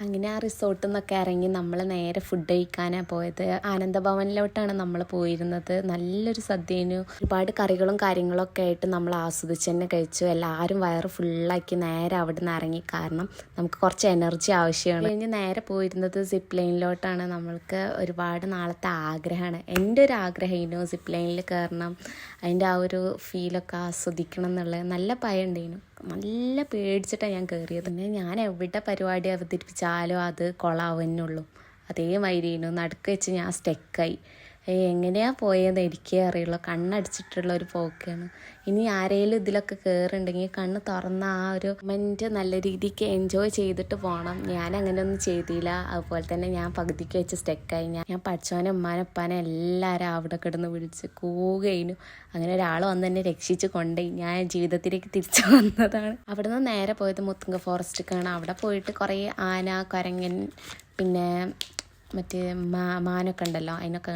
അങ്ങനെ ആ റിസോർട്ടിൽ നിന്നൊക്കെ ഇറങ്ങി നമ്മൾ നേരെ ഫുഡ് കഴിക്കാനാണ് പോയത്. ആനന്ദഭവനിലോട്ടാണ് നമ്മൾ പോയിരുന്നത്. നല്ലൊരു സദ്യേനു, ഒരുപാട് കറികളും കാര്യങ്ങളൊക്കെ ആയിട്ട് നമ്മൾ ആസ്വദിച്ച് തന്നെ കഴിച്ചു. എല്ലാവരും വയറ് ഫുള്ളാക്കി നേരെ അവിടെ നിന്ന് ഇറങ്ങി, കാരണം നമുക്ക് കുറച്ച് എനർജി ആവശ്യമാണ്. കഴിഞ്ഞ് നേരെ പോയിരുന്നത് സിപ്പ് ലൈനിലോട്ടാണ്. നമ്മൾക്ക് ഒരുപാട് നാളത്തെ ആഗ്രഹമാണ്, എൻ്റെ ഒരു ആഗ്രഹമായിരുന്നു സിപ്പ് ലൈനിൽ കയറണം, അതിൻ്റെ ആ ഒരു ഫീലൊക്കെ ആസ്വദിക്കണം എന്നുള്ളത്. നല്ല ഭയം ഉണ്ടായിരുന്നു, നല്ല പേടിച്ചിട്ടാണ് ഞാൻ കയറിയത്. പിന്നെ ഞാൻ എവിടെ പരിപാടി അവതരിപ്പിച്ചാലും അത് കൊളാവുന്നുള്ളൂ. അതേമാതിരിയിരുന്നു, നടുക്ക് വെച്ച് ഞാൻ സ്റ്റക്കായി. എങ്ങനെയാണ് പോയതെന്ന് എനിക്കേ അറിയുള്ളൂ. കണ്ണടിച്ചിട്ടുള്ള ഒരു പോക്കാണ്. ഇനി ആരെങ്കിലും ഇതിലൊക്കെ കയറുന്നുണ്ടെങ്കിൽ കണ്ണ് തുറന്ന ആ ഒരു മൊമെൻറ്റ് നല്ല രീതിക്ക് എൻജോയ് ചെയ്തിട്ട് പോകണം. ഞാൻ അങ്ങനെയൊന്നും ചെയ്തില്ല. അതുപോലെ തന്നെ ഞാൻ പകുതിക്ക് വെച്ച് സ്റ്റക്കായി. ഞാൻ പഠിച്ചവനെ ഉമ്മാനപ്പാനെ എല്ലാവരും അവിടെ കിടന്ന് വിളിച്ച് കൂകയിനും. അങ്ങനെ ഒരാൾ വന്ന് എന്നെ രക്ഷിച്ച് കൊണ്ടുപോയി. ഞാൻ ജീവിതത്തിലേക്ക് തിരിച്ചു വന്നതാണ്. അവിടെ നിന്ന് നേരെ പോയത് മുത്തുങ്ക ഫോറസ്റ്റിലേക്കാണ്. അവിടെ പോയിട്ട് കുറേ ആന, കുരങ്ങൻ, പിന്നെ മറ്റേ മാനൊക്കെ ഉണ്ടല്ലോ, അതിനൊക്കെ